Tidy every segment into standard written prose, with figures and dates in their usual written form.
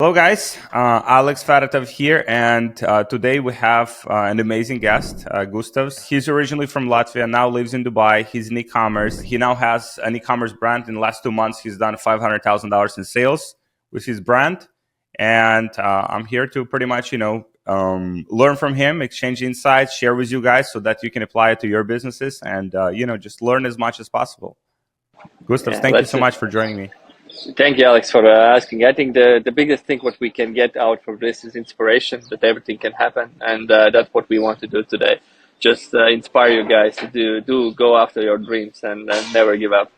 Hello, guys. Alex Fedotoff here, and today we have an amazing guest, Gustavs. He's originally from Latvia, now lives in Dubai. He's in e-commerce. He now has an e-commerce brand. In the last 2 months, he's done $500,000 in sales with his brand, and I'm here to pretty much, learn from him, exchange insights, share with you guys, so that you can apply it to your businesses, and just learn as much as possible. Gustavs, Yeah, thank you let's so much for joining me. thank you, Alex, for asking. I think the biggest thing what we can get out from this is inspiration that everything can happen, and that's what we want to do today. Just inspire you guys to do go after your dreams and never give up.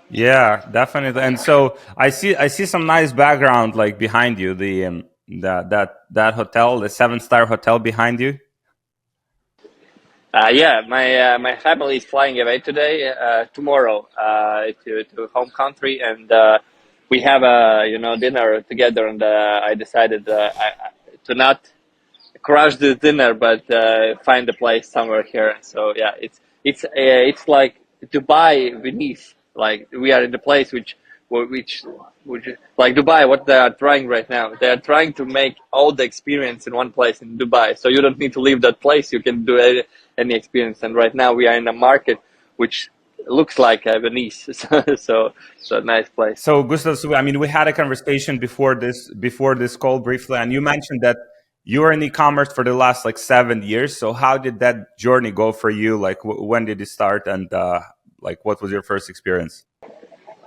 Yeah, definitely. And so I see some nice background like behind you, the that hotel, the 7-star hotel behind you. Yeah, my family is flying away today, tomorrow, to home country, and we have a dinner together. And I decided to not crash the dinner, but find a place somewhere here. So yeah, it's like Dubai, Venice. Like we are in the place which which like Dubai. What they are trying right now, they are trying to make all the experience in one place in Dubai. So you don't need to leave that place. You can do any experience. And right now we are in a market which looks like Venice. So a nice place. So Gustav, so, I mean, we had a conversation before this call briefly, and you mentioned that you were in e-commerce for the last like 7 years. So how did that journey go for you? Like, when did it start, and like, what was your first experience?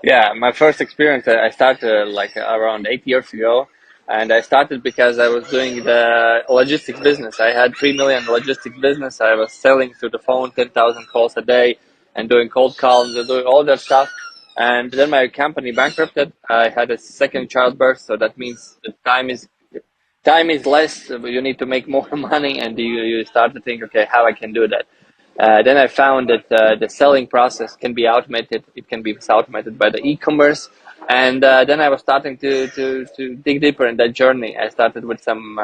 Yeah, my first experience, I started like around 8 years ago. And I started because I was doing the logistics business. I had 3 million logistics business. I was selling through the phone 10,000 calls a day and doing cold calls and doing all that stuff. And then my company bankrupted. I had a second childbirth, so that means the time is less. You need to make more money, and you start to think, okay, how I can do that. Then I found that the selling process can be automated. It can be automated by the e-commerce, and then I was starting to dig deeper in that journey. I started with some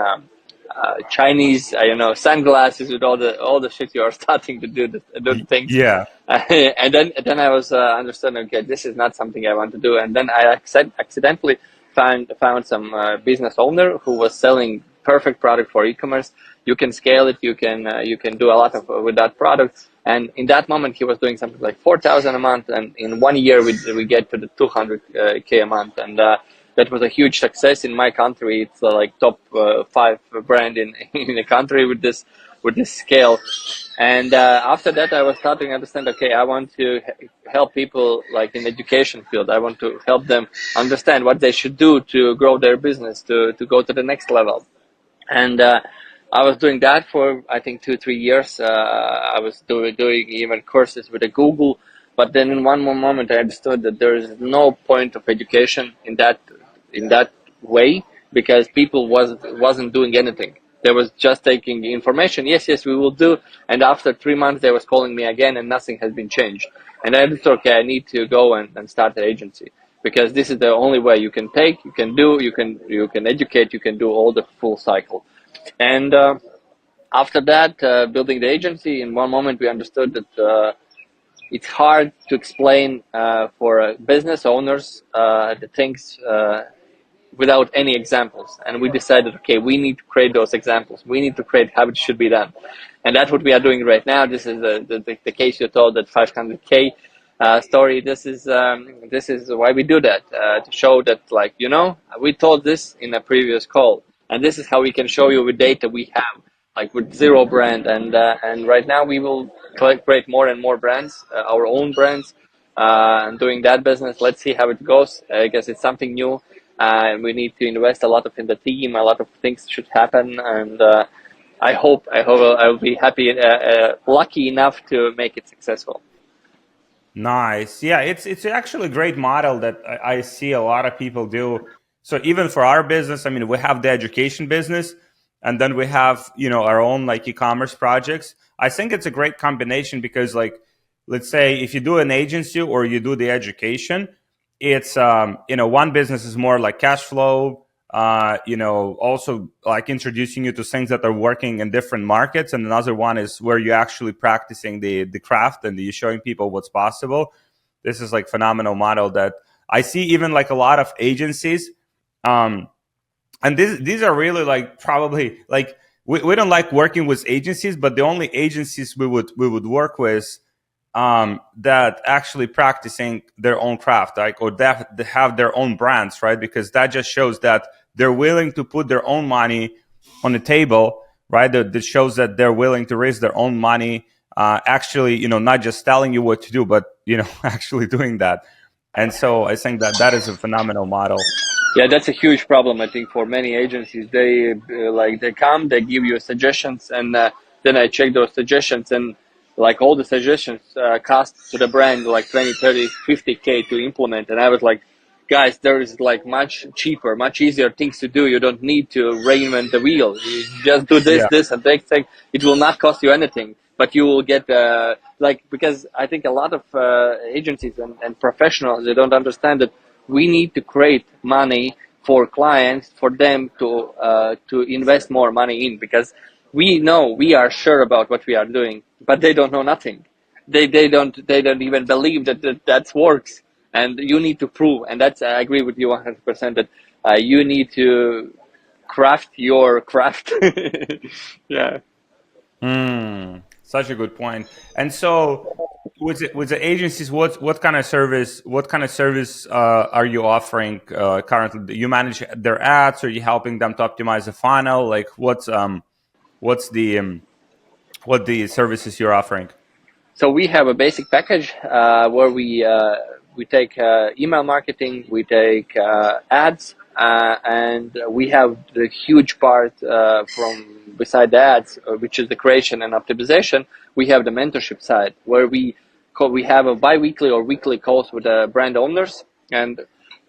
Chinese, sunglasses with all the shit you are starting to do the things. Yeah. And then I was understanding, okay, this is not something I want to do. And then I accidentally found some business owner who was selling perfect product for e-commerce. You can scale it. You can do a lot of with that product. And in that moment, he was doing something like 4,000 a month, and in 1 year we get to the 200 k a month, and that was a huge success in my country. It's like top five brand in in the country with this scale. And after that, I was starting to understand. Okay, I want to help people like in education field. I want to help them understand what they should do to grow their business, to go to the next level. And I was doing that for I think 2 3 years. I was doing even courses with the Google, but then in one more moment I understood that there is no point of education in that way, because people wasn't doing anything. They was just taking information. Yes, yes, we will do. And after 3 months, they was calling me again, and nothing has been changed. And I thought, okay, I need to go and start an agency, because this is the only way you can take, you can do, you can educate, you can do all the full cycle. And after that, building the agency, in one moment we understood that it's hard to explain for business owners the things without any examples. And we decided, okay, we need to create those examples. We need to create how it should be done. And that's what we are doing right now. This is the case you told, that 500K story. This is why we do that, to show that, like, we told this in a previous call. And this is how we can show you with data we have, like with zero brand. And right now we will create more and more brands, our own brands, and doing that business. Let's see how it goes. I guess it's something new, and we need to invest a lot in the team. A lot of things should happen, and I hope I'll be happy, lucky enough to make it successful. Nice. Yeah, it's actually a great model that I see a lot of people do. So even for our business, I mean, we have the education business, and then we have, our own like e-commerce projects. I think it's a great combination because, like, let's say if you do an agency or you do the education, it's one business is more like cash flow, also like introducing you to things that are working in different markets, and another one is where you're actually practicing the craft and you're showing people what's possible. This is like phenomenal model that I see even like a lot of agencies, um, and these are really like probably like we don't like working with agencies, but the only agencies we would work with that actually practicing their own craft, like, or that they have their own brands, right? Because that just shows that they're willing to put their own money on the table, right? That shows that they're willing to raise their own money, actually, not just telling you what to do, but actually doing that. And so I think that that is a phenomenal model. Yeah, that's a huge problem. I think for many agencies, they like they come, they give you suggestions, and then I check those suggestions, and like all the suggestions cost to the brand like 20, 30, 50K to implement. And I was like, guys, there is like much cheaper, much easier things to do. You don't need to reinvent the wheel. You just do this, Yeah. this, and that thing. It will not cost you anything, but you will get like, because I think a lot of agencies and professionals, they don't understand that we need to create money for clients, for them to invest more money in, because we know, we are sure about what we are doing, but they don't know nothing. They don't even believe that works, and you need to prove. And that's, I agree with you 100% that you need to craft your craft. Yeah. Such a good point. And so, with the agencies, what kind of service are you offering currently? Do you manage their ads? Or are you helping them to optimize the funnel? Like, what's the services you're offering? So we have a basic package where we take email marketing, we take ads, and we have the huge part from beside the ads, which is the creation and optimization. We have the mentorship side where we have a bi-weekly or weekly calls with the brand owners, and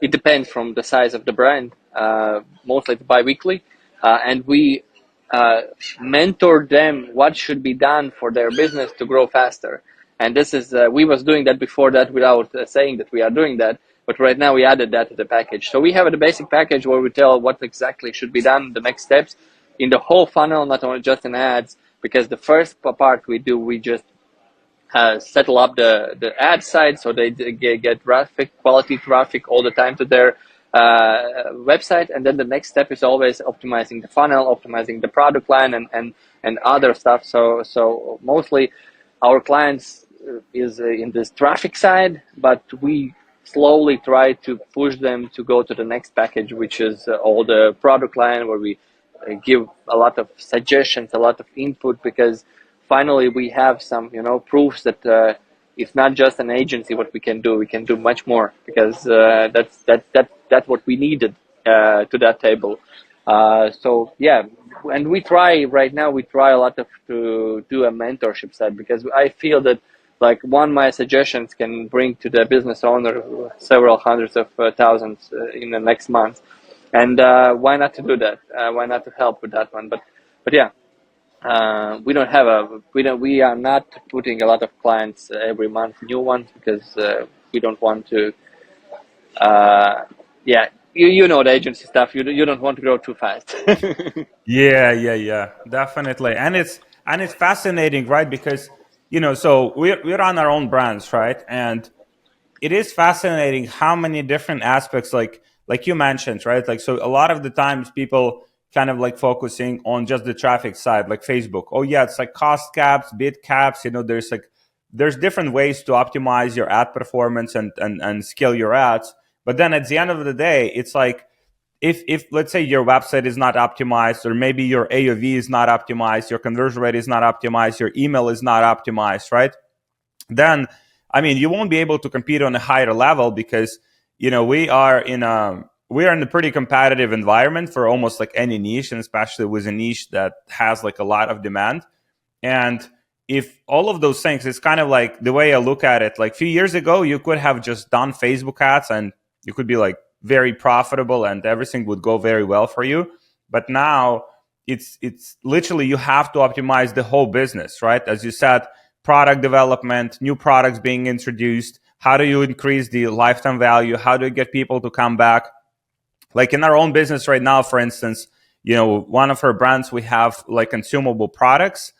it depends from the size of the brand. Mostly it's bi-weekly, and we uh, mentor them what should be done for their business to grow faster. And this is we was doing that before that without saying that we are doing that. But right now we added that to the package. So we have the basic package where we tell what exactly should be done, the next steps in the whole funnel, not only just in ads. Because the first part we do, we just settle up the ad side so they get traffic, quality traffic all the time to their website. And then the next step is always optimizing the funnel, optimizing the product line, and other stuff. So mostly our clients is in this traffic side, but we slowly try to push them to go to the next package, which is all the product line, where we give a lot of suggestions, a lot of input, because finally we have some proofs that it's not just an agency what we can do much more, because that's what we needed to that table. So yeah, and we try a lot of to do a mentorship side, because I feel that like one my suggestions can bring to the business owner several hundreds of thousands in the next month. And why not to do that? Why not to help with that one? But yeah, we are not putting a lot of clients every month, new ones, because we don't want to. Yeah, you know the agency stuff. You don't want to grow too fast. Yeah, yeah, yeah, definitely. And it's fascinating, right? Because so we run our own brands, right? And it is fascinating how many different aspects, like you mentioned, right? Like, so a lot of the times people kind of like focusing on just the traffic side, like Facebook. Oh yeah, it's like cost caps, bid caps. There's different ways to optimize your ad performance and scale your ads. But then at the end of the day, it's like, if let's say your website is not optimized, or maybe your AOV is not optimized, your conversion rate is not optimized, your email is not optimized, right? Then, I mean, you won't be able to compete on a higher level, because we are in a pretty competitive environment for almost like any niche, and especially with a niche that has like a lot of demand. And if all of those things, it's kind of like the way I look at it. Like a few years ago, you could have just done Facebook ads and you could be like very profitable and everything would go very well for you. But now it's literally, you have to optimize the whole business, right? As you said, product development, new products being introduced. How do you increase the lifetime value? How do you get people to come back? Like in our own business right now, for instance, one of our brands, we have like consumable products,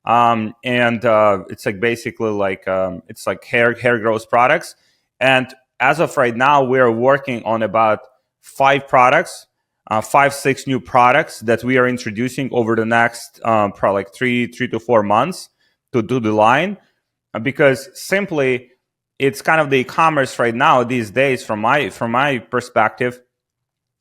and it's like basically like it's like hair growth products. And as of right now, we are working on about 5 products, 5, 6 new products that we are introducing over the next probably like 3 to 4 months to do the line, because simply it's kind of the e-commerce right now these days from my perspective.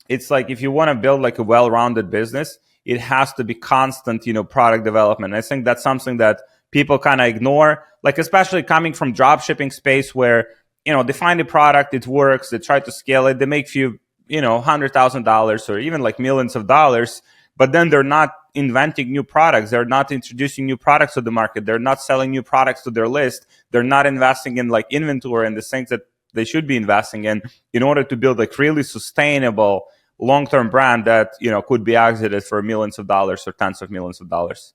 It's like if you want to build like a well-rounded business, it has to be constant, product development. I think that's something that people kind of ignore, like especially coming from drop shipping space where, they find a product, it works, they try to scale it, they make few, $100,000 or even like millions of dollars, but then they're not inventing new products, they're not introducing new products to the market, they're not selling new products to their list, they're not investing in like inventory and the things that they should be investing in order to build like really sustainable long-term brand that could be exited for millions of dollars or tens of millions of dollars.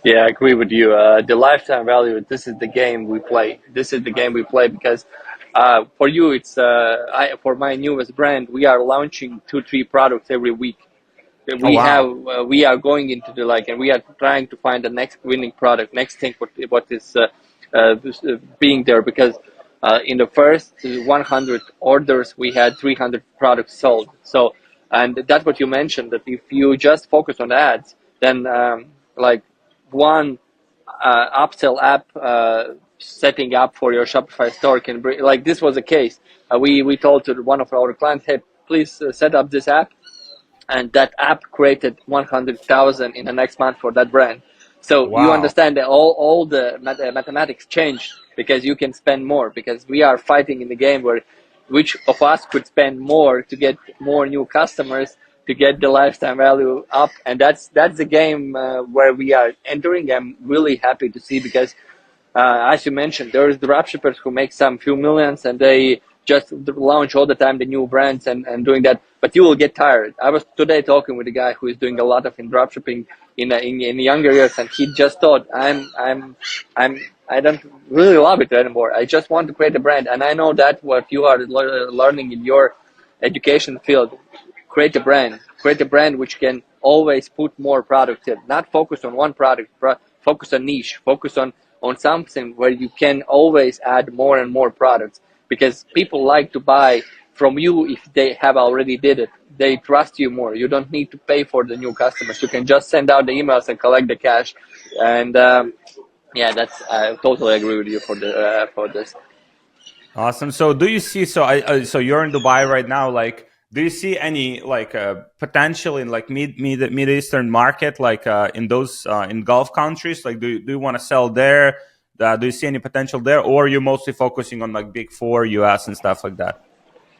Yeah, I agree with you. The lifetime value. This is the game we play. This is the game we play because for you, it's for my newest brand. We are launching 2, 3 products every week. Oh wow. We are going into the like, and we are trying to find the next winning product, next thing what is being there, because in the first 100 orders we had 300 products sold. So, and that's what you mentioned, that if you just focus on ads, then like one upsell app setting up for your Shopify store can bring, like this was a case. We told to one of our clients, hey, please set up this app, and that app created 100,000 in the next month for that brand. So you Wow. understand that all the mathematics change because you can spend more, because we are fighting in the game where which of us could spend more to get more new customers, to get the lifetime value up, and that's the game where we are entering. I'm really happy to see, because as you mentioned, there's dropshippers who make some few millions and they just launch all the time the new brands and doing that. But you will get tired. I was today talking with a guy who is doing a lot of in dropshipping in younger years, and he just thought, I don't really love it anymore. I just want to create a brand, and I know that what you are learning in your education field. Create a brand which can always put more product in, not focus on one product, focus on niche, focus on something where you can always add more and more products, because people like to buy from you if they have already did it. They trust you more. You don't need to pay for the new customers. You can just send out the emails and collect the cash. And yeah, that's I totally agree with you for this. Awesome. So do you see, so you're in Dubai right now, like do you see any like potential in like mid eastern market, like in those in Gulf countries, like do you want to sell there? Do you see any potential there, or are you mostly focusing on like big four US and stuff like that?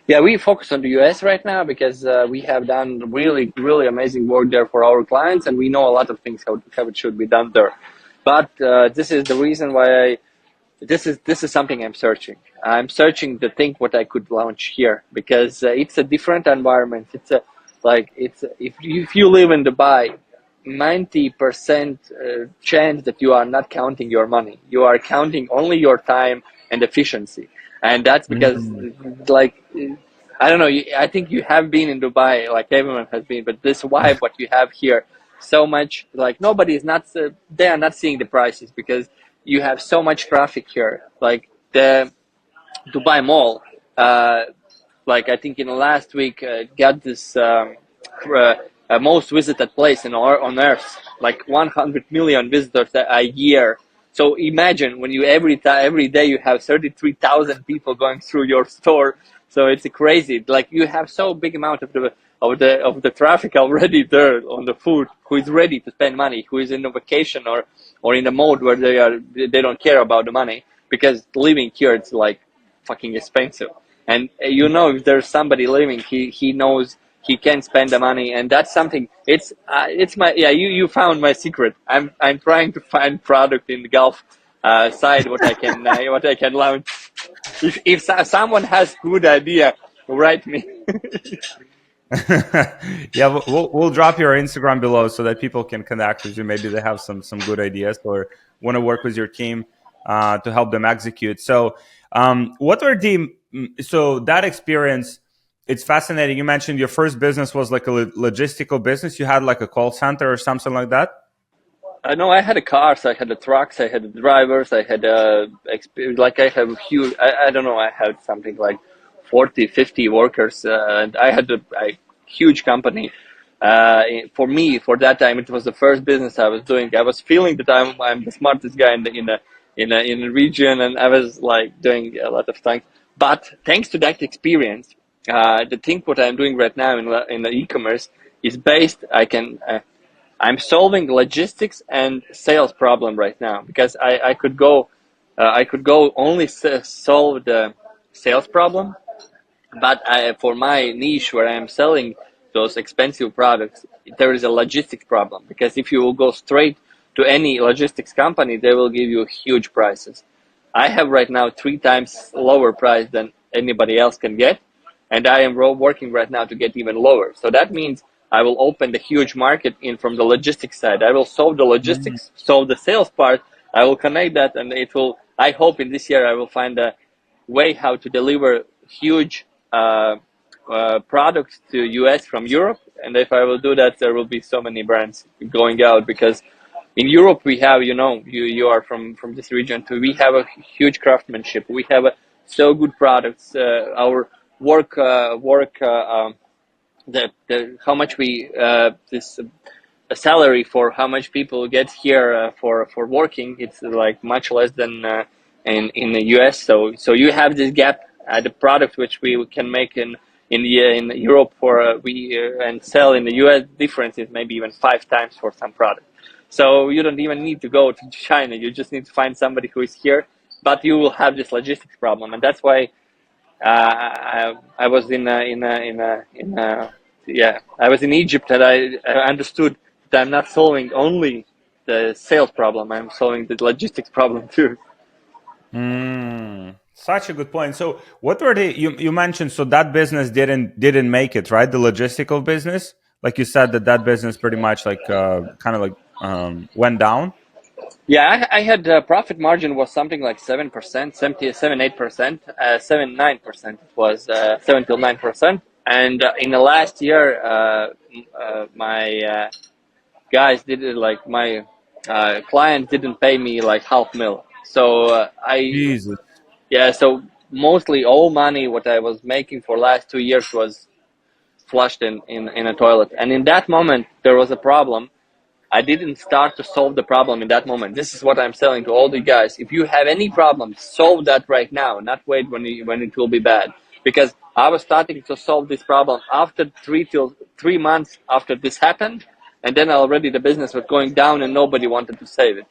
Yeah, we focus on the US right now because we have done really, really amazing work there for our clients, and we know a lot of things how it should be done there. But this is the reason why this is something I'm searching. I'm searching to think what I could launch here, because it's a different environment. It's a like it's if you live in Dubai, 90% chance that you are not counting your money. You are counting only your time and efficiency, and that's because Mm. like I don't know. I think you have been in Dubai, like everyone has been, but this vibe what you have here, so much like nobody is not. They are not seeing the prices because you have so much traffic here. Like the Dubai Mall, like I think in the last week got this most visited place on earth, like 100 million visitors a year. So imagine when you every day you have 33,000 people going through your store. So it's crazy. Like you have so big amount of the traffic already there on the food, who is ready to spend money, who is in a vacation or in a mode where they don't care about the money, because living here it's like fucking expensive. And if there's somebody living, he knows he can spend the money, and that's something. It's my yeah. You found my secret. I'm trying to find product in the Gulf side what I can launch. If someone has good idea, write me. Yeah, we'll drop your Instagram below so that people can connect with you. Maybe they have some good ideas or want to work with your team to help them execute. So, what were so that experience? It's fascinating. You mentioned your first business was like a logistical business. You had like a call center or something like that. I know I had a cars, I had the trucks, I had the drivers, I had like I have a huge. I don't know. I had something like 40, 50 workers, and I had a huge company. For me, for that time, it was the first business I was doing. I was feeling that I'm the smartest guy in a region, and I was like doing a lot of things. But thanks to that experience, the thing what I'm doing right now in the e-commerce is based. I'm solving logistics and sales problem right now because I could go only solve the sales problem, but for my niche where I'm selling those expensive products, there is a logistics problem because if you will go straight to any logistics company, they will give you huge prices. I have right now 3 times lower price than anybody else can get, and I am working right now to get even lower. So that means I will open the huge market in from the logistics side. I will solve the Mm. logistics, solve the sales part. I will connect that, and it will. I hope in this year I will find a way how to deliver huge products to US from Europe. And if I will do that, there will be so many brands going out because in Europe we have, you are from this region too. We have a huge craftsmanship. We have so good products. Our work the how much we this a salary for how much people get here for working, it's like much less than in the US. So you have this gap. The product which we can make in Europe for we and sell in the US, difference is maybe even 5 times for some product. So you don't even need to go to China. You just need to find somebody who is here, but you will have this logistics problem, and that's why I was yeah, I was in Egypt, and I understood that I'm not solving only the sales problem, I'm solving the logistics problem too. Mm. Such a good point. So, what were the you mentioned? So that business didn't make it, right? The logistical business, like you said, that business pretty much like kind of like went down. Yeah, I had profit margin was something like 7%, 77, 8%, 7, 9% was 7 till 9%. And in the last year, my guys did it like my client didn't pay me like half mil. So Jesus. yeah, so mostly all money what I was making for last 2 years was flushed in a toilet. And in that moment there was a problem. I didn't start to solve the problem in that moment. This is what I'm saying to all the guys. If you have any problem, solve that right now, not wait when it will be bad. Because I was starting to solve this problem after 3 months after this happened, and then already the business was going down and nobody wanted to save it.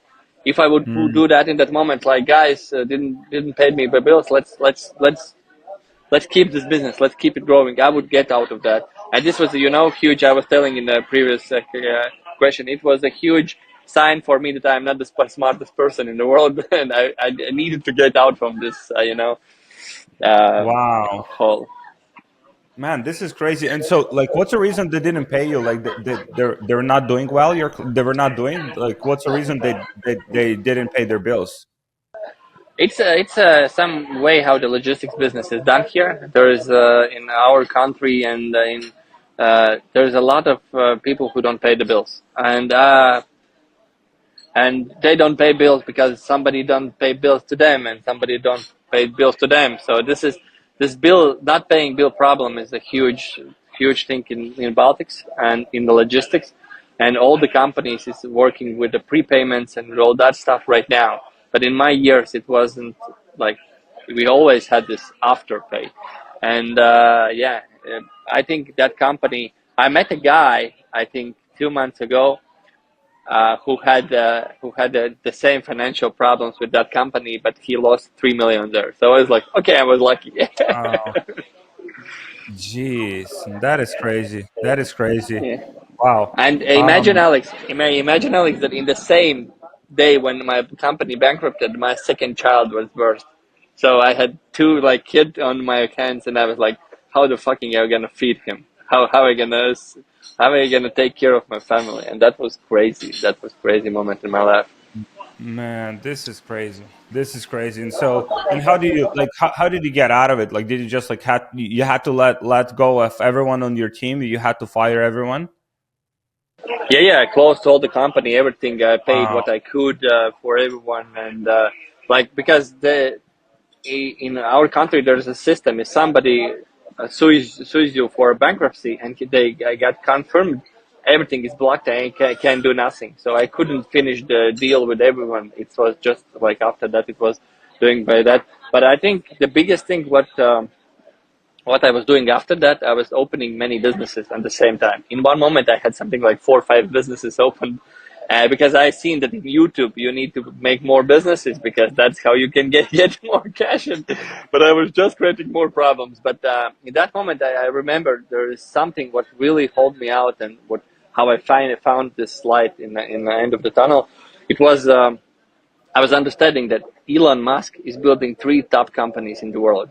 If I would Mm. do that in that moment, like guys didn't pay me my bills, let's keep this business, let's keep it growing, I would get out of that. And this was, huge. I was telling in the previous question, it was a huge sign for me that I'm not the smartest person in the world, and I needed to get out from this, Wow. hole. Man, this is crazy. And so, like, what's the reason they didn't pay you? Like, they're not doing well. They were not doing like. What's the reason they didn't pay their bills? It's some way how the logistics business is done here. There is in our country and there's a lot of people who don't pay the bills, and they don't pay bills because somebody don't pay bills to them and somebody don't pay bills to them. So this bill not paying bill problem is a huge thing in Baltics and in the logistics, and all the companies is working with the prepayments and all that stuff right now. But in my years it wasn't like, we always had this afterpay. And I think that company, I met a guy I think 2 months ago who had the same financial problems with that company, but he lost 3 million there. So I was like, okay, I was lucky. Oh, jeez, that is crazy. That is crazy. Yeah. Wow. And Um. imagine Alex, that in the same day when my company bankrupted, my second child was birthed. So I had two like kid on my hands, and I was like, how the fucking am I gonna feed him? How am I gonna take care of my family? And that was crazy. That was crazy moment in my life. Man, this is crazy. This is crazy. And so, and how do you like? How did you get out of it? Like, did you just like had you had to let go of everyone on your team? You had to fire everyone. Yeah, I closed all the company, everything. I paid Wow. what I could for everyone, and like because in our country there's a system. If somebody sues you for bankruptcy and they got confirmed, everything is blocked and can do nothing. So I couldn't finish the deal with everyone. It was just like after that it was doing by that. But I think the biggest thing what I was doing after that, I was opening many businesses at the same time. In one moment, I had something like 4 or 5 businesses open because I seen that in YouTube you need to make more businesses because that's how you can get more cash. But I was just creating more problems. But in that moment, I remember there is something what really hold me out and what how I found this light in the end of the tunnel. It was I was understanding that Elon Musk is building 3 top companies in the world,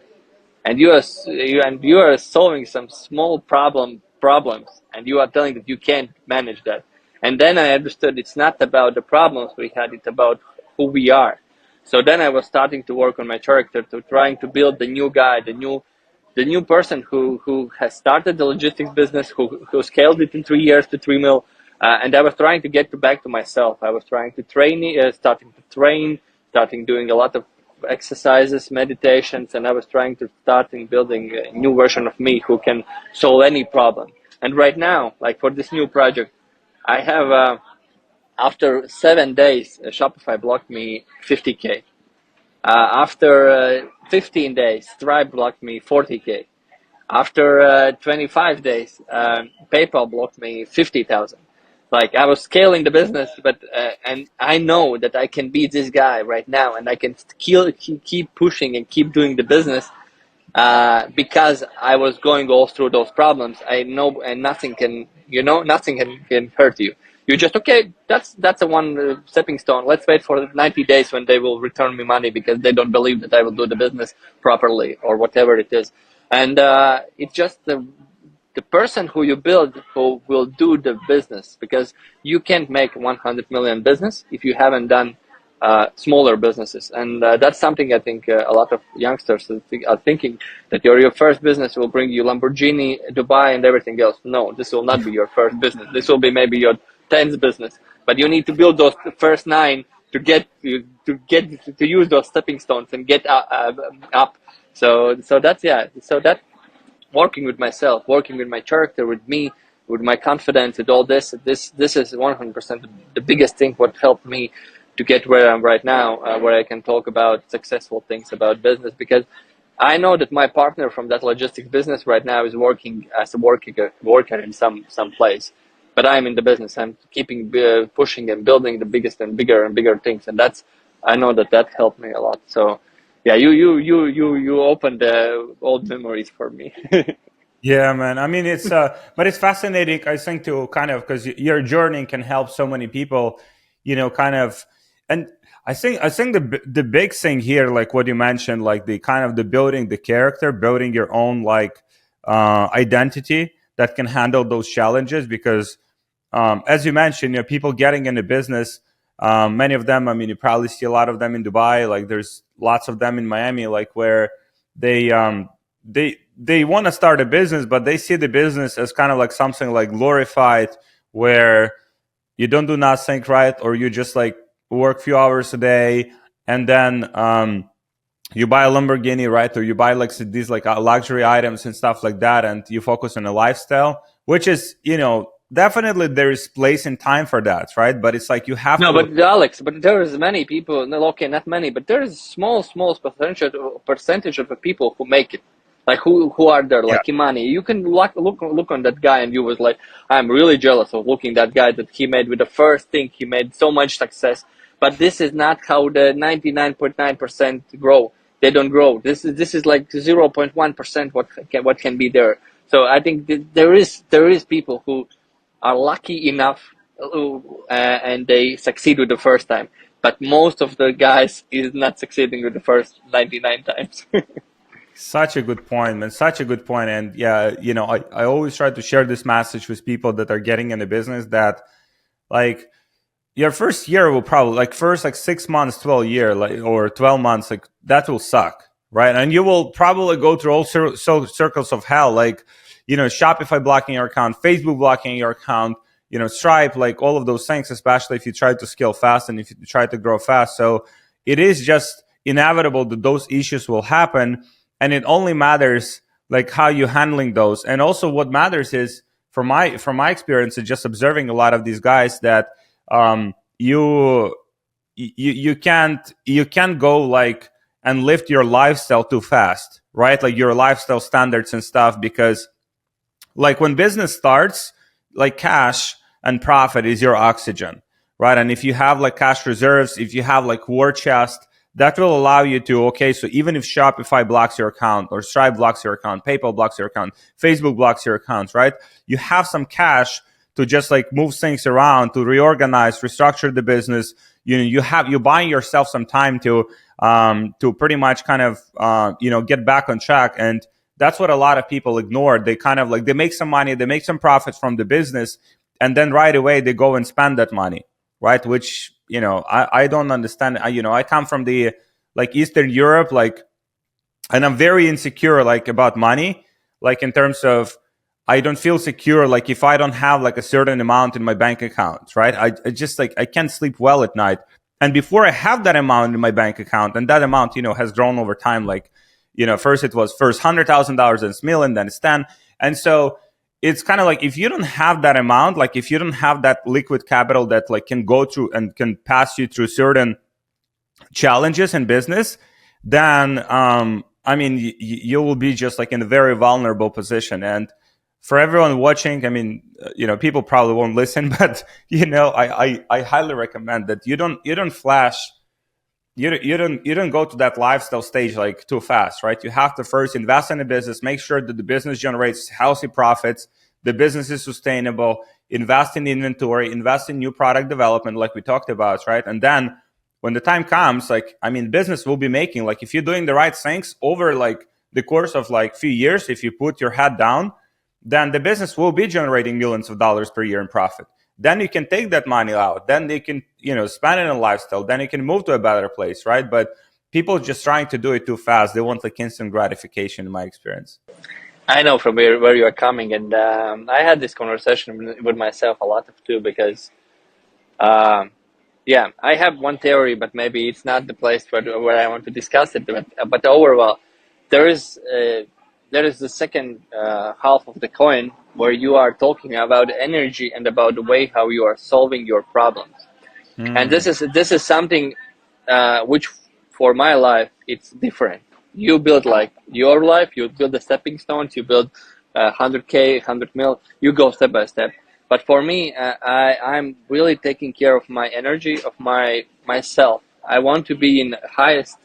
and you are solving some small problems, and you are telling that you can't manage that. And then I understood it's not about the problems we had, it's about who we are. So then I was starting to work on my character, to trying to build the new guy, the new person who has started the logistics business, who scaled it in 3 years to 3 mil. And I was trying to get back to myself. I was trying to starting to train, starting doing a lot of exercises, meditations, and I was trying to start in building a new version of me who can solve any problem. And right now, like for this new project, I have after 7 days, Shopify blocked me 50K. After 15 days, Stripe blocked me 40K. After 25 days, PayPal blocked me 50,000. Like I was scaling the business, but and I know that I can be this guy right now, and I can keep pushing and keep doing the business because I was going all through those problems. I know, and nothing can, nothing can hurt you. You just okay. That's a one stepping stone. Let's wait for 90 days when they will return me money because they don't believe that I will do the business properly or whatever it is. And it's just the person who you build who will do the business, because you can't make 100 million business if you haven't done smaller businesses. And that's something I think a lot of youngsters are thinking, that your first business will bring you Lamborghini, Dubai, and everything else. No, this will not be your first business. This will be maybe your 10th business, but you need to build those first 9 to get to use those stepping stones and get up. So that's, yeah. So that, working with myself, working with my character, with me, with my confidence, with all this is 100% the biggest thing what helped me to get where I'm right now, where I can talk about successful things about business, because I know that my partner from that logistics business right now is working as a worker in some place, but I'm in the business. I'm keeping pushing and building the biggest and bigger things, and that's, I know that helped me a lot. So yeah, you opened the old memories for me. Yeah, man. I mean, it's but it's fascinating. I think to kind of, because your journey can help so many people, kind of, and I think the big thing here, like what you mentioned, like the kind of the building the character, building your own like identity that can handle those challenges. Because as you mentioned, people getting into business, many of them. I mean, you probably see a lot of them in Dubai. Like there's lots of them in Miami, like where they they want to start a business, but they see the business as kind of like something like glorified, where you don't do nothing, right? Or you just like work few hours a day, and then you buy a Lamborghini, right? Or you buy like these like luxury items and stuff like that, and you focus on a lifestyle, which is, definitely there is place and time for that, right? But it's like you have No, to. but Alex, but there is many people. No, okay, not many, but there is small percentage of the people who make it. Like who are there? Yeah. Like Imani, you can look on that guy, and you was like, I'm really jealous of looking that guy that he made with the first thing. He made so much success, but this is not how the 99.9% grow. They don't grow. This is like 0.1% what can be there. So I think there is people who are lucky enough and they succeed with the first time. But most of the guys is not succeeding with the first 99 times. Such a good point, man. Such a good point. And yeah, I always try to share this message with people that are getting into business, that like your first year will probably, like first like 6 months, 12 year, like, or 12 months, like that will suck. Right. And you will probably go through all circles of hell, like, Shopify blocking your account, Facebook blocking your account, Stripe, like all of those things, especially if you try to scale fast and if you try to grow fast. So it is just, inevitable that those issues will happen, and it only matters like how you handling those. And also what matters is, from my experience is just observing a lot of these guys, that you you can't go like and lift your lifestyle too fast, right? Like your lifestyle standards and stuff, because like when business starts, like cash and profit is your oxygen, right? And if you have like cash reserves, if you have like war chest, that will allow you to, okay, so even if Shopify blocks your account, or Stripe blocks your account, PayPal blocks your account, Facebook blocks your accounts, right? You have some cash to just like move things around, to reorganize, restructure the business. You're buying yourself some time to pretty much kind of get back on track. And that's what a lot of people ignore. They kind of like, they make some money, they make some profits from the business, and then right away they go and spend that money, right? Which I don't understand. I come from the like Eastern Europe, like, and I'm very insecure like about money, like in terms of, I don't feel secure like if I don't have like a certain amount in my bank account, right? I just like, I can't sleep well at night. And before I have that amount in my bank account, and that amount has grown over time, like first it was $100,000, then it's million, then it's 10. And so it's kind of like, if you don't have that amount, like if you don't have that liquid capital that like can go through and can pass you through certain challenges in business, then I mean you will be just like in a very vulnerable position. And for everyone watching, I mean, people probably won't listen, but I highly recommend that you don't flash, you don't go to that lifestyle stage like too fast, right? You have to first invest in the business, make sure that the business generates healthy profits, the business is sustainable, invest in inventory, invest in new product development, like we talked about, right? And then when the time comes, like, I mean, business will be making, like, if you're doing the right things over like the course of like few years, if you put your head down, then the business will be generating millions of dollars per year in profit. Then you can take that money out, then they can spend it on lifestyle, then you can move to a better place, right? But people just trying to do it too fast. They want like instant gratification, in my experience. I know from where you are coming, and I had this conversation with myself a lot of too, because um, yeah, I have one theory, but maybe it's not the place where I want to discuss it. But overall, there is the second half of the coin, where you are talking about energy and about the way how you are solving your problems. And Mm. this is something which for my life it's different. You build like your life, you build the stepping stones, you build 100k, 100 mil, you go step by step. But for me, I'm really taking care of my energy, of myself. I want to be in the highest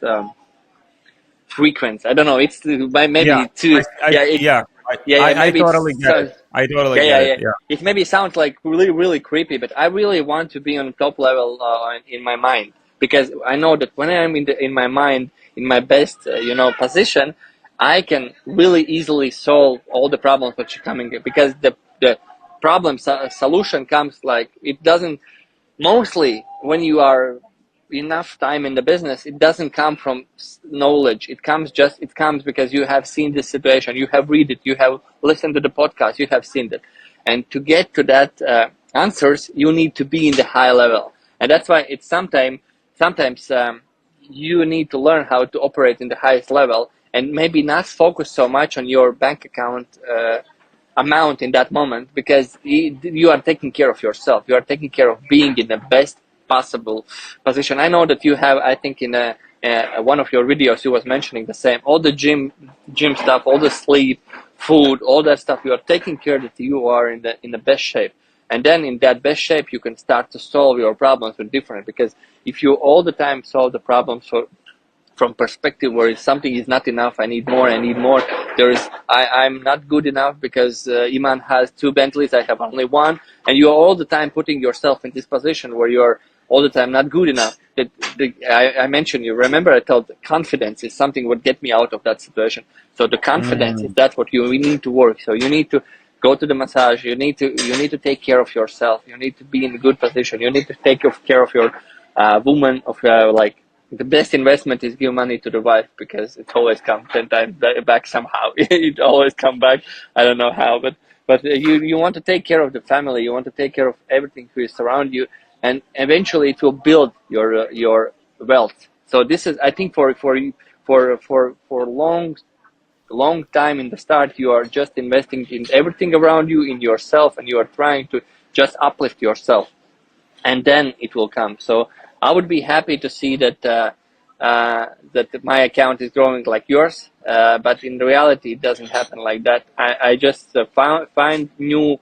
frequency. I don't know, it's Yeah, maybe too, yeah, yeah, I maybe totally it's get it. so, I totally yeah, get yeah, it. yeah. Yeah. It maybe sounds like really, really creepy, but I really want to be on top level in my mind, because I know that when I'm in my mind, in my best, position, I can really easily solve all the problems which are coming, because the solution comes like it doesn't. Mostly when you are enough time in the business, it doesn't come from knowledge. It comes because you have seen this situation, you have read it, you have listened to the podcast, you have seen it. And to get to that answers, you need to be in the high level. And that's why it's sometimes you need to learn how to operate in the highest level, and maybe not focus so much on your bank account amount in that moment, because you are taking care of yourself, you are taking care of being in the best possible position. I know that you have, I think in one of your videos you was mentioning the same, all the gym stuff, all the sleep, food, all that stuff, you are taking care that you are in the best shape. And then in that best shape you can start to solve your problems with different, because if you all the time solve the problems from perspective where something is not enough, I need more, I'm not good enough because Iman has two Bentleys, I have only one, and you're all the time putting yourself in this position where you're all the time not good enough. I mentioned, you remember I told confidence is something would get me out of that situation. So the confidence is Mm. that's what we need to work. So you need to go to the massage, you need to take care of yourself, you need to be in a good position, you need to take care of your woman, of like the best investment is give money to the wife, because it always comes 10 times back somehow. It always come back. I don't know how, but you want to take care of the family. You want to take care of everything who is around you, and eventually it will build your wealth. So this is, I think, for long time in the start, you are just investing in everything around you, in yourself, and you are trying to just uplift yourself, and then it will come. So I would be happy to see that that my account is growing like yours, but in reality, it doesn't happen like that. I just find new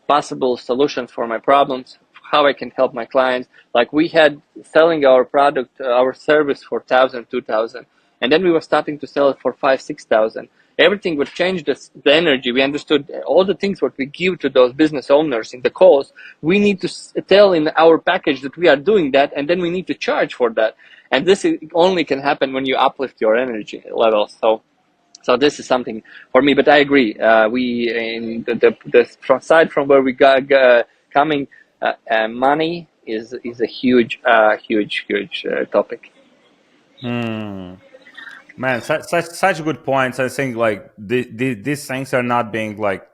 possible solutions for my problems, how I can help my clients. Like we had selling our product, our service for 1,000, 2,000, and then we were starting to sell it for 5, 6,000. Everything would change the energy. We understood all the things what we give to those business owners in the calls. We need to tell in our package that we are doing that, and then we need to charge for that. And this only can happen when you uplift your energy level. So this is something for me, but I agree. We in the side from where we got coming, money is a huge topic. Hmm. Man, such good points. I think like these things are not being like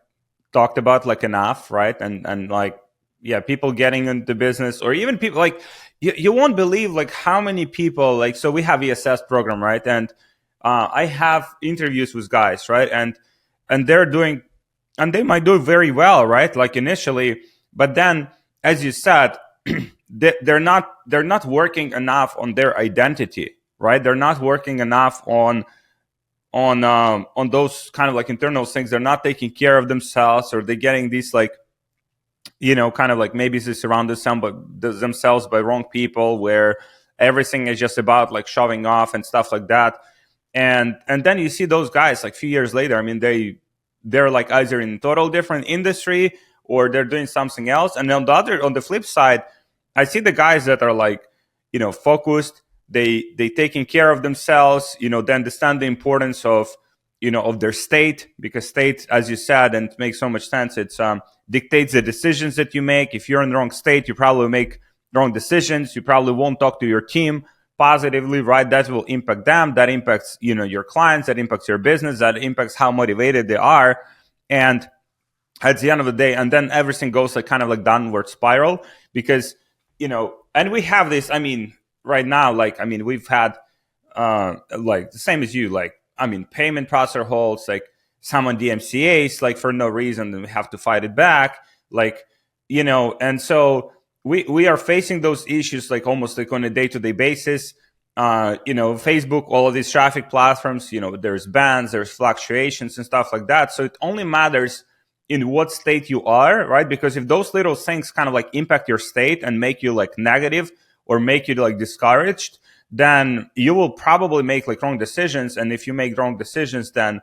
talked about like enough, right? And like yeah, people getting into business, or even people like you won't believe like how many people like, so we have ESS program, right? And I have interviews with guys, right? And they're doing, and they might do very well, right? Like initially, but then as you said, they're not working enough on their identity, right? They're not working enough on those kind of like internal things. They're not taking care of themselves, or they're getting these like, kind of like maybe they surround themselves by wrong people, where everything is just about like showing off and stuff like that. And then you see those guys like a few years later. I mean, they're like either in total different industry, or they're doing something else. And on the flip side, I see the guys that are like, focused. They taking care of themselves. They understand the importance of their state, because state, as you said, and it makes so much sense. It's dictates the decisions that you make. If you're in the wrong state, you probably make wrong decisions. You probably won't talk to your team positively, right? That will impact them. That impacts your clients. That impacts your business. That impacts how motivated they are. And at the end of the day, and then everything goes like kind of like downward spiral, because and we have this, I mean, right now, like, I mean, we've had like the same as you, like, I mean, payment processor holds, like someone DMCA's like for no reason, and we have to fight it back, like, and so we are facing those issues like almost like on a day-to-day basis. Facebook, all of these traffic platforms, there's bans, there's fluctuations and stuff like that. So it only matters in what state you are, right? Because if those little things kind of like impact your state and make you like negative, or make you like discouraged, then you will probably make like wrong decisions. And if you make wrong decisions, then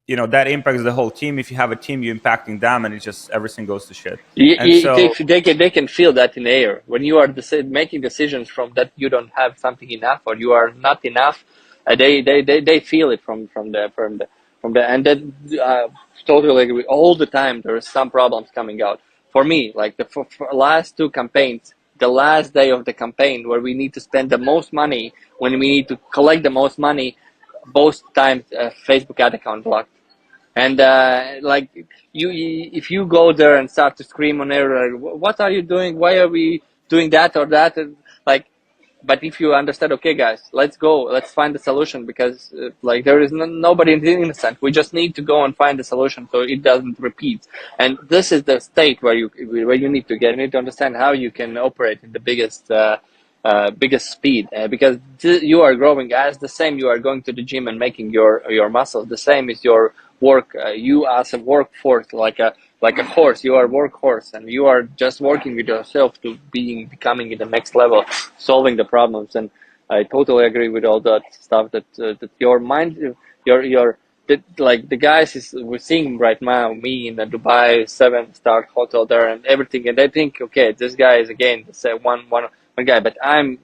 that impacts the whole team. If you have a team, you're impacting them, and it just everything goes to shit. And so They can feel that in the air when you are making decisions from that you don't have something enough, or you are not enough. They feel it from the and then totally agree. All the time there is some problems coming out. For me, like for last two campaigns, the last day of the campaign where we need to spend the most money, when we need to collect the most money, both times Facebook ad account blocked. And like if you go there and start to scream on error, what are you doing? Why are we doing that or that? And, like, but if you understand, okay, guys, let's go, let's find the solution, because like there is nobody innocent. We just need to go and find the solution so it doesn't repeat. And this is the state where you need to get. You need to understand how you can operate in the biggest speed, because you are growing as the same. You are going to the gym and making your muscles. The same is your work. You as a workforce, like a horse, you are workhorse, and you are just working with yourself to becoming in the next level, solving the problems. And I totally agree with all that stuff that your mind, your that, like the guys we're seeing right now, me in the Dubai 7-star hotel there and everything, and they think, okay, this guy is again one guy, but I'm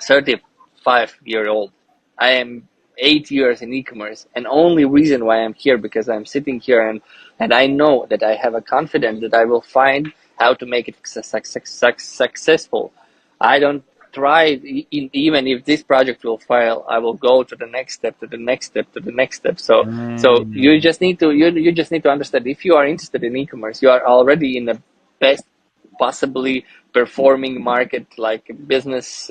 35-year old. I am 8 years in e-commerce, and only reason why I'm here because I'm sitting here, and I know that I have a confidence that I will find how to make it successful. I don't try, even if this project will fail, I will go to the next step, to the next step, to the next step. So you mm, just need to you just need to understand, if you are interested in e-commerce, you are already in the best possibly performing market, like business,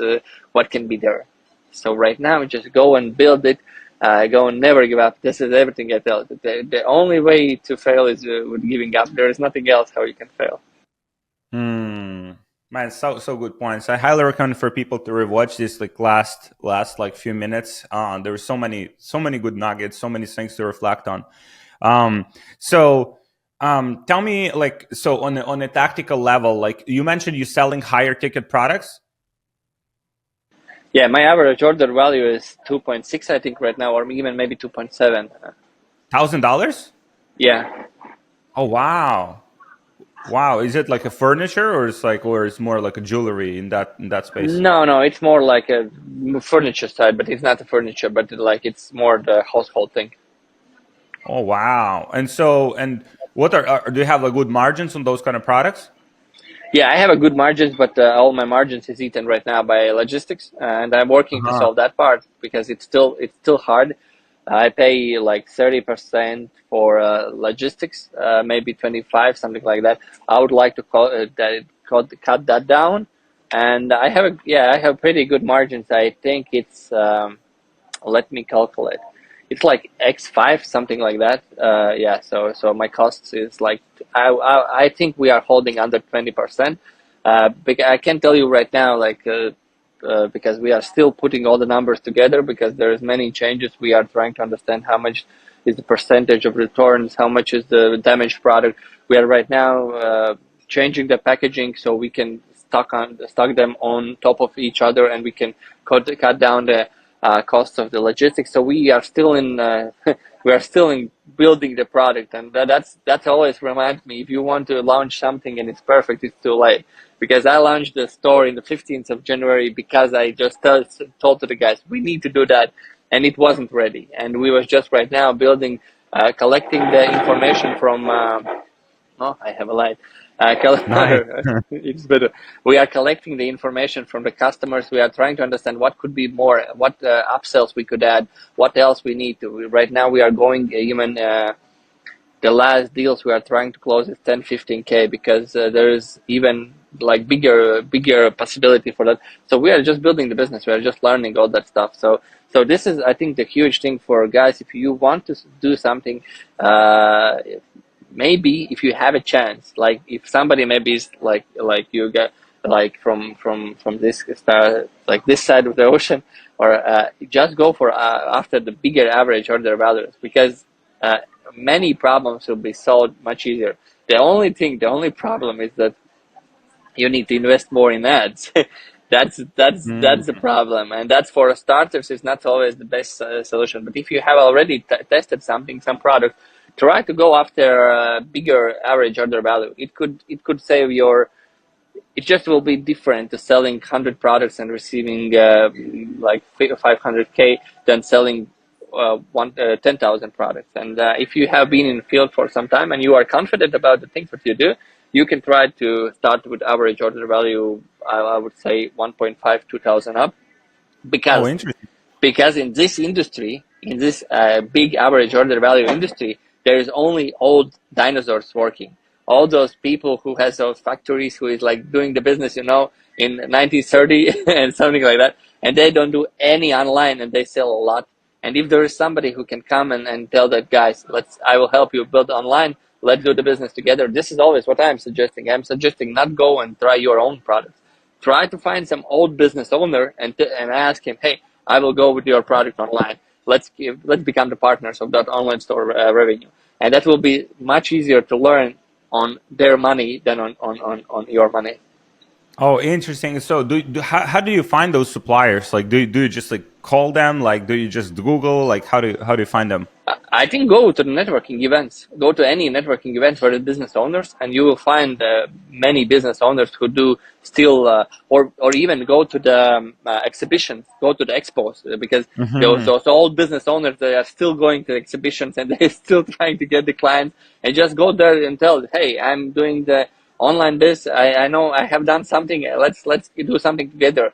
what can be there. So right now, just go and build it. Go and never give up. This is everything I tell. The only way to fail is with giving up. There is nothing else how you can fail. Hmm. Man, so good points. I highly recommend for people to rewatch this like last like few minutes. There were so many good nuggets, so many things to reflect on. Um, so tell me like so on a tactical level, like you mentioned, you selling higher ticket products. Yeah, my average order value is 2.6, I think, right now, or even maybe 2.7. $1,000? Yeah. Oh wow, wow! Is it like a furniture, or it's more like a jewelry in that space? No, no, it's more like a furniture side, but it's not the furniture, but like it's more the household thing. Oh wow! And what do you have like good margins on those kind of products? Yeah, I have a good margins, but all my margins is eaten right now by logistics, and I'm working to Uh-huh. solve that part because it's still hard. I pay like 30% for logistics, maybe 25, something like that. I would like to cut that down, and I have pretty good margins. I think it's let me calculate. It's like X5, something like that. Yeah, so my costs is like I think we are holding under 20%. Because I can tell you right now, like because we are still putting all the numbers together because there's many changes. We are trying to understand how much is the percentage of returns, how much is the damaged product. We are right now changing the packaging so we can stock them on top of each other, and we can cut down the cost of the logistics. So we are still in we are still in building the product, and that's always reminds me, if you want to launch something and it's perfect, it's too late. Because I launched the store in the 15th of January because I just told to the guys we need to do that, and it wasn't ready, and we was just right now building, collecting the information from. Oh, I have a light. Nice. It's better. We are collecting the information from the customers. We are trying to understand what could be more, what upsells we could add, what else we need to. Right now, we are going even the last deals we are trying to close is 10, 15K because there is even like bigger possibility for that. So we are just building the business. We are just learning all that stuff. So this is, I think, the huge thing for guys. If you want to do something, uh, maybe if you have a chance, like if somebody maybe is like you get like from this star, like this side of the ocean, or just go for after the bigger average order values because many problems will be solved much easier. The only problem is that you need to invest more in ads. That's the Mm. problem, and that's for starters is not always the best solution. But if you have already tested something, some product, try to go after a bigger average order value. It could save your. It just will be different to selling 100 products and receiving like 500K than selling 10,000 products. And if you have been in the field for some time and you are confident about the things that you do, you can try to start with average order value. I would say 1.5, 2,000 up, Oh, because interesting. in this industry, in this big average order value industry, there is only old dinosaurs working. All those people who has those factories, who is like doing the business, in 1930 and something like that, and they don't do any online, and they sell a lot. And if there is somebody who can come and tell that, guys, I will help you build online. Let's do the business together. This is always what I'm suggesting. I'm suggesting not go and try your own products. Try to find some old business owner and ask him, hey, I will go with your product online. Let's become the partners of that online store revenue, and that will be much easier to learn on their money than on your money. Oh, interesting. So, how do you find those suppliers? Like, do you just like call them? Like, do you just Google? Like, how do you find them? I think go to the networking events. Go to any networking event for the business owners, and you will find many business owners who do still, or even go to the exhibitions, go to the expos, because Hmm. those old business owners, they are still going to exhibitions and they're still trying to get the clients. And just go there and tell, hey, I'm doing the online this. I know I have done something. Let's do something together.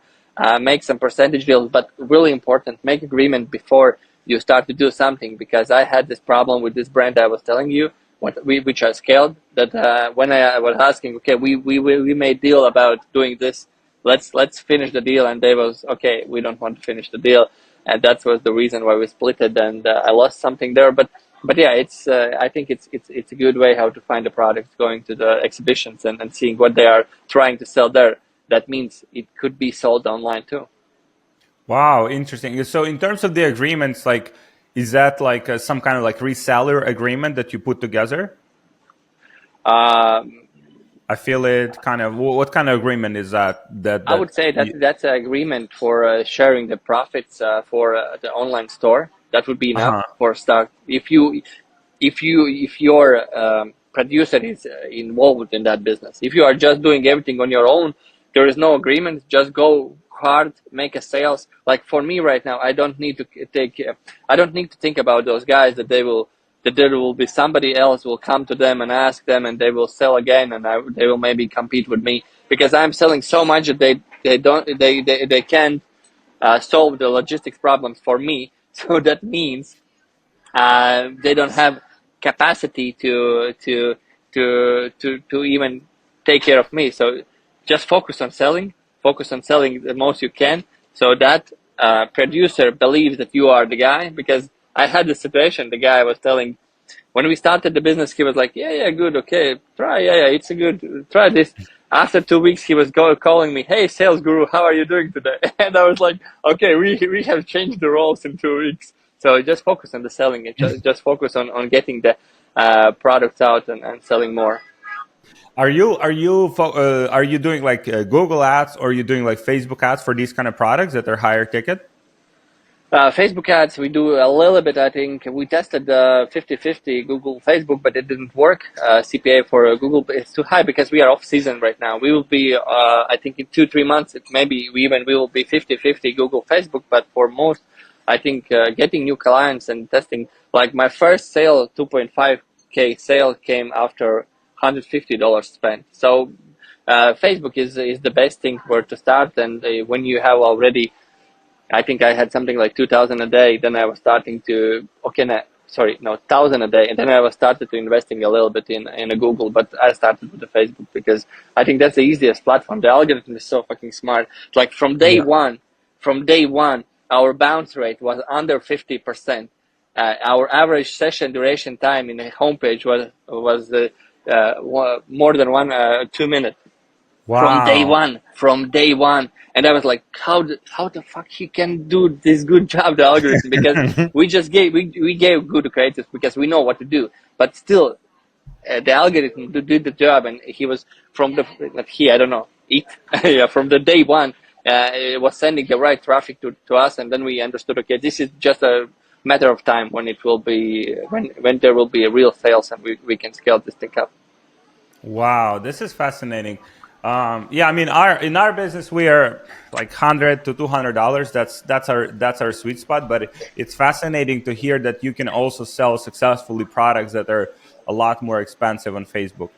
Make some percentage deals, but really important, make agreement before you start to do something, because I had this problem with this brand I was telling you, which I scaled. That when I was asking, okay, we made deal about doing this let's finish the deal. And they was, okay, we don't want to finish the deal. And that was the reason why we split it. And I lost something there. But yeah, it's I think it's a good way how to find the product, going to the exhibitions and seeing what they are trying to sell there. That means it could be sold online too. Wow, interesting. So in terms of the agreements, like, is that like some kind of like reseller agreement that you put together? Um, Affiliate kind of, what kind of agreement is that? I would say that that's an agreement for sharing the profits for the online store. That would be enough uh-huh. for start. If your producer is involved in that business, if you are just doing everything on your own, there is no agreement. Just go hard, make a sales. Like for me right now, I don't need to think about those guys that there will be somebody else will come to them and ask them, and they will sell again, and they will maybe compete with me, because I'm selling so much that they can't solve the logistics problems for me. So that means they don't have capacity to even take care of me. So just focus on selling the most you can, so that producer believes that you are the guy. Because I had the situation, the guy was telling, when we started the business, he was like, yeah, good, okay, try, yeah, it's a good, try this. After 2 weeks, he was calling me, hey, sales guru, how are you doing today? And I was like, okay, we have changed the roles in 2 weeks. So just focus on the selling. Just focus on getting the products out and selling more. Are you doing like Google ads, or are you doing like Facebook ads for these kind of products that are higher ticket? Facebook ads, we do a little bit, I think. We tested 50-50 Google, Facebook, but it didn't work. CPA for Google is too high because we are off season right now. We will be, I think in 2-3 months, maybe we will be 50-50 Google, Facebook. But for most, I think getting new clients and testing, like my first sale, 2.5K sale, came after $150 spent. So Facebook is the best thing for to start. And when you have already, I think I had something like 2,000 a day. Then I was starting to, okay, no, sorry, no, 1,000 a day. And then I was started to investing a little bit in a Google, but I started with the Facebook because I think that's the easiest platform. The algorithm is so fucking smart. Like Yeah. from day one, our bounce rate was under 50%. Our average session duration time in the homepage was more than 2 minutes Wow. from day one. And I was like, how the fuck he can do this good job, the algorithm? Because we gave good creatives because we know what to do, but still the algorithm did the job. And he was from the, not he, I don't know, it yeah, from the day one, it was sending the right traffic to us. And then we understood, okay, this is just a matter of time when it will be, when there will be a real sales, and we can scale this thing up. Wow, this is fascinating. Yeah, I mean, our in our business we are like $100 to $200. That's our sweet spot. But it's fascinating to hear that you can also sell successfully products that are a lot more expensive on Facebook.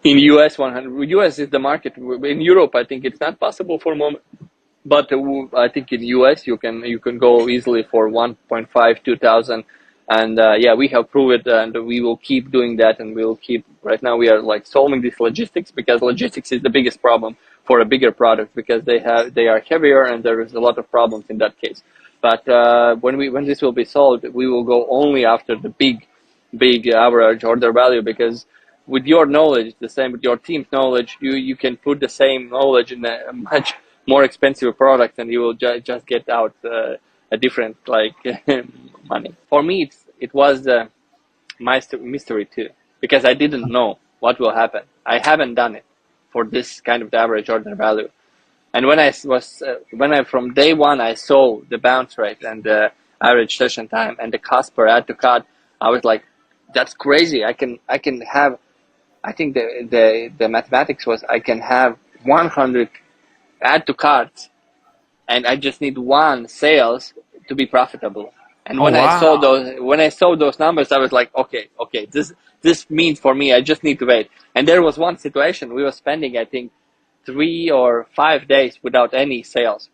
In US, 100, US is the market. In Europe, I think it's not possible for moment. But I think in US you can go easily for 1.5, 2,000. And yeah, we have proved it, and we will keep doing that, and we'll keep. Right now, we are like solving this logistics, because logistics is the biggest problem for a bigger product, because they are heavier, and there is a lot of problems in that case. But when this will be solved, we will go only after the big average order value, because with your knowledge, the same with your team's knowledge, you can put the same knowledge in a much more expensive product, and you will just get out a different like money. For me, it was mystery too, because I didn't know what will happen. I haven't done it for this kind of the average order value. And when I from day one I saw the bounce rate and the average session time and the cost per add to cart, I was like, that's crazy. I can have, I think the mathematics was, I can have 100 add to carts, and I just need one sales to be profitable. And Oh wow. when I saw those numbers, I was like, okay, this means for me, I just need to wait. And there was one situation we were spending, I think, 3 or 5 days without any sales.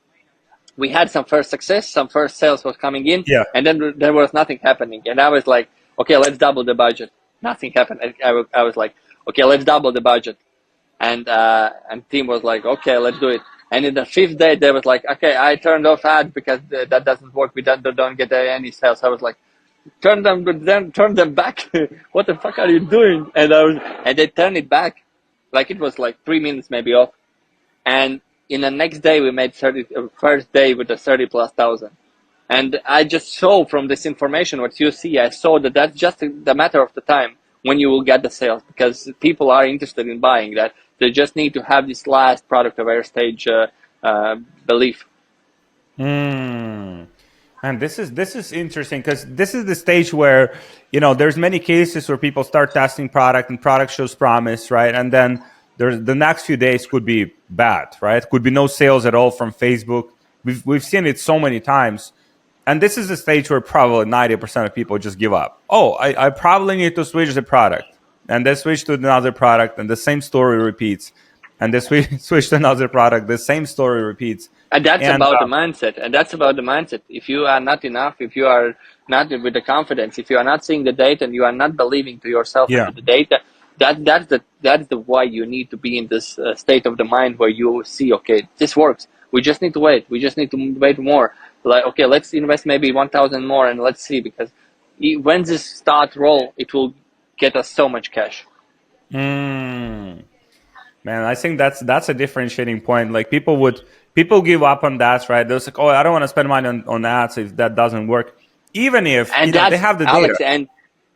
We had some first success, some first sales was coming in, Yeah. and then there was nothing happening. And I was like, okay, let's double the budget. Nothing happened. I was like, okay, let's double the budget. And team was like, okay, let's do it. And in the fifth day, they was like, okay, I turned off ad because that doesn't work. We don't get any sales. I was like, turn them back. What the fuck are you doing? And they turned it back. Like it was like 3 minutes maybe off. And in the next day, we made first day with a 30 plus thousand. And I just saw from this information, what you see, I saw that that's just the matter of the time when you will get the sales, because people are interested in buying that. They just need to have this last product aware stage belief. Mm. And this is interesting because this is the stage where there's many cases where people start testing product and product shows promise, right? And then there's the next few days could be bad, right? Could be no sales at all from Facebook. We've seen it so many times, and this is the stage where probably 90% of people just give up. Oh, I probably need to switch the product, and they switch to another product, and the same story repeats, and they switch to another product, the same story repeats, And that's and about the mindset. And that's about the mindset. If you are not enough, if you are not with the confidence, if you are not seeing the data and you are not believing to yourself and yeah. to the data, that's the why you need to be in this state of the mind where you see, okay, this works. We just need to wait. We just need to wait more. Like, okay, let's invest maybe 1,000 more and let's see, because when this start roll, it will get us so much cash. Mm. Man, I think that's a differentiating point. Like people give up on that, right? They're like, oh, I don't want to spend money on ads if that doesn't work. Even if And they that's have the data. Alex,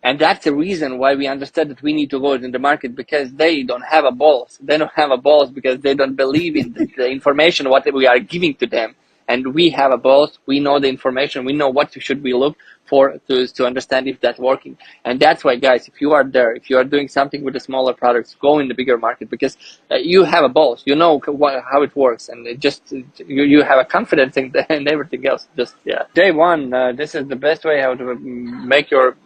and that's the reason why we understood that we need to go in the market, because they don't have a balls. They don't have a balls because they don't believe in the information what we are giving to them. And we have a balls. We know the information. We know what should we look for to understand if that's working. And that's why, guys, if you are there, if you are doing something with the smaller products, go in the bigger market, because you have a balls. You know how it works, and it just you have a confidence in everything else. Just yeah. Day one, this is the best way how to make your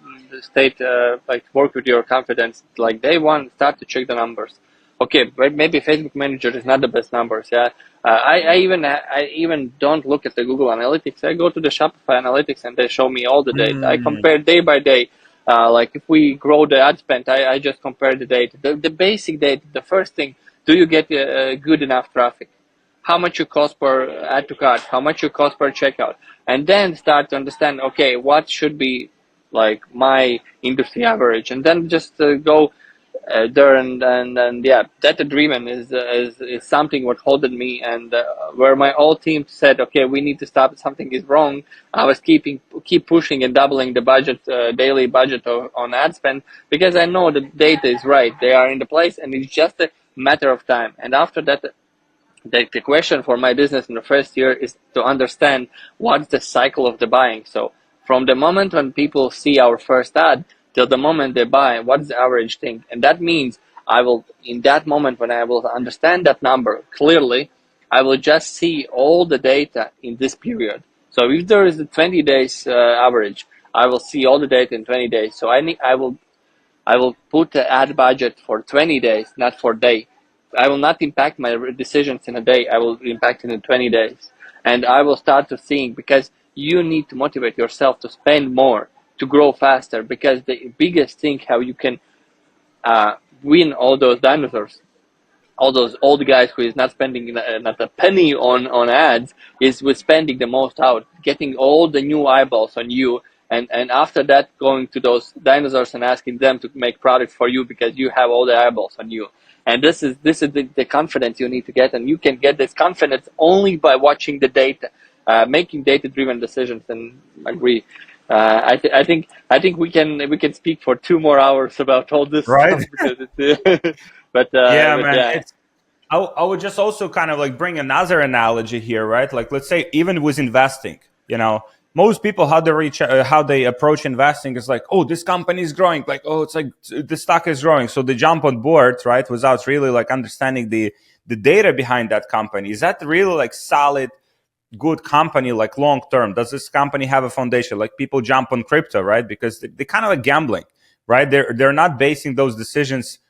state like work with your confidence. Like day one, start to check the numbers. Okay, maybe Facebook Manager is not the best numbers. Yeah, I even don't look at the Google Analytics. I go to the Shopify Analytics and they show me all the data. I Mm, compare day by day. Like if we grow the ad spend, I just compare the data. The basic data. The first thing: do you get good enough traffic? How much you cost per add to cart? How much you cost per checkout? And then start to understand. Okay, what should be like my industry average, and then just go there and yeah, data driven is something what holded me, and where my whole team said, okay, we need to stop. Something is wrong. I was keep pushing and doubling the budget, daily budget on ad spend, because I know the data is right. They are in the place, and it's just a matter of time. And after that, the question for my business in the first year is to understand what's the cycle of the buying. So from the moment when people see our first ad till the moment they buy, what's the average thing? And that means I will, in that moment when I will understand that number clearly, I will just see all the data in this period. So if there is a 20 days average, I will see all the data in 20 days. So I will put the ad budget for 20 days, not for day. I will not impact my decisions in a day. I will impact in 20 days. And I will start to think, because you need to motivate yourself to spend more, to grow faster, because the biggest thing how you can win all those dinosaurs, all those old guys who is not spending not a penny on ads, is with spending the most out, getting all the new eyeballs on you, and after that going to those dinosaurs and asking them to make products for you because you have all the eyeballs on you. And this is the confidence you need to get, and you can get this confidence only by watching the data, making data driven decisions. And agree. I think we can speak for 2 more hours about all this right? stuff, because it's Yeah, but man. yeah. I would just also kind of like bring another analogy here, right? Like, let's say even with investing, most people how they approach investing is like, oh, this company is growing, like, oh, it's like the stock is growing, so they jump on board, right, without really like understanding the data behind that company. Is that really like solid, good company, like long term? Does this company have a foundation? Like people jump on crypto, right, because they kind of like gambling, right? They're not basing those decisions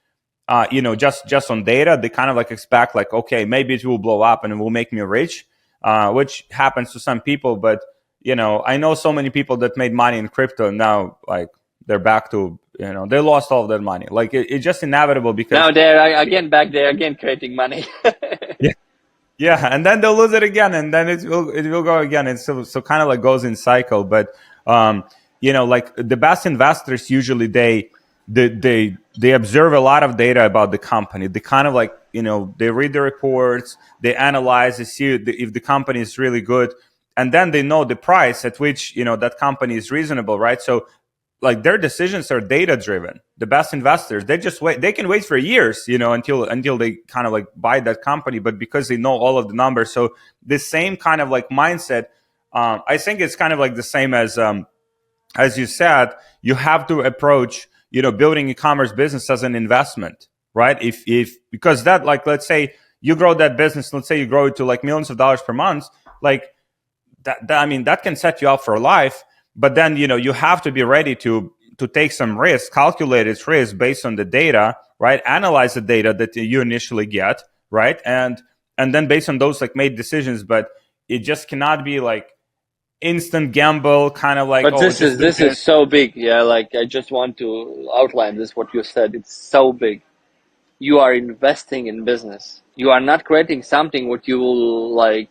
just on data. They kind of like expect like, okay, maybe it will blow up and it will make me rich, which happens to some people. But I know so many people that made money in crypto and now like they're back to they lost all of their money. Like it's just inevitable because Now they're again back there again creating money. yeah, Yeah, and then they'll lose it again, and then it will go again, and so kind of like goes in cycle. But um, like the best investors usually they observe a lot of data about the company. They kind of like they read the reports, they analyze, they see if the company is really good, and then they know the price at which that company is reasonable, right? So like their decisions are data driven. The best investors, they just wait. They can wait for years, until they kind of like buy that company, but because they know all of the numbers. So the same kind of like mindset, I think it's kind of like the same as you said. You have to approach building e-commerce business as an investment, right? If because that, like, let's say you grow that business, let's say you grow it to like millions of dollars per month, like that I mean that can set you up for life. But then you have to be ready to take some risk, calculated risk based on the data, right? Analyze the data that you initially get, right? And then based on those, like, made decisions. But it just cannot be like instant gamble, kind of like, But oh, this just is do this this. is so big. Yeah, like I just want to outline this what you said. It's so big. You are investing in business. You are not creating something what you will like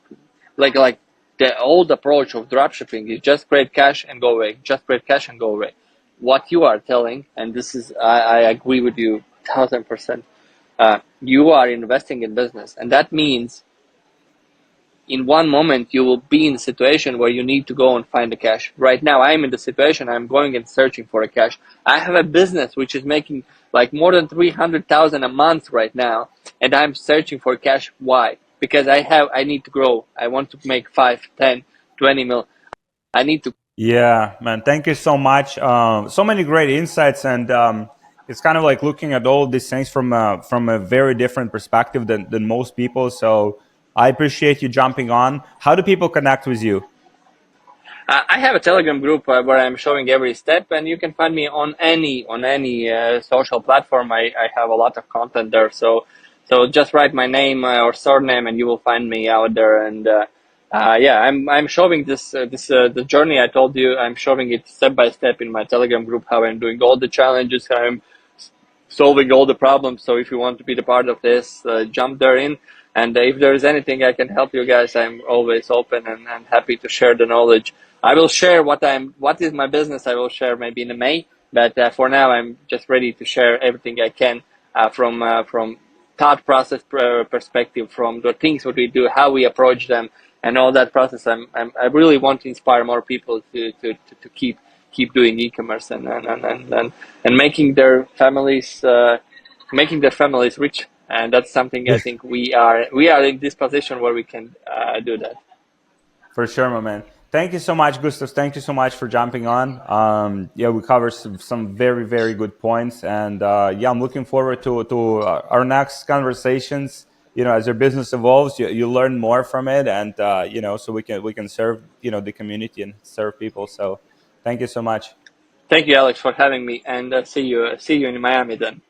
the old approach of dropshipping is just create cash and go away. Just create cash and go away. What you are telling, and this is I agree with you 1000%. You are investing in business, and that means in one moment you will be in a situation where you need to go and find the cash. Right now I'm in the situation I'm going and searching for a cash. I have a business which is making like more than 300,000 a month right now, and I'm searching for cash. Why? Because I need to grow. I want to make 5, 10, 20 mil. I need to. Yeah, man. Thank you so much. So many great insights, and it's kind of like looking at all these things from a very different perspective than most people. So I appreciate you jumping on. How do people connect with you? I have a Telegram group where I'm showing every step, and you can find me on any social platform. I have a lot of content there, so just write my name or surname, and you will find me out there. And yeah, I'm showing this the journey I told you. I'm showing it step by step in my Telegram group, how I'm doing all the challenges, how I'm solving all the problems. So if you want to be the part of this, jump there in. And if there is anything I can help you guys, I'm always open and happy to share the knowledge. I will share what is my business. I will share maybe in May, but for now I'm just ready to share everything I can from thought process perspective, from the things what we do, how we approach them, and all that process. I really want to inspire more people to keep doing e-commerce and making their families rich. And that's something I think we are in this position where we can do that. For sure, my man. Thank you so much, Gustavs. Thank you so much for jumping on. Yeah, we covered some very, very good points, and yeah, I'm looking forward to our next conversations. As your business evolves, you learn more from it, and so we can serve the community and serve people. So, thank you so much. Thank you, Alex, for having me, and see you in Miami then.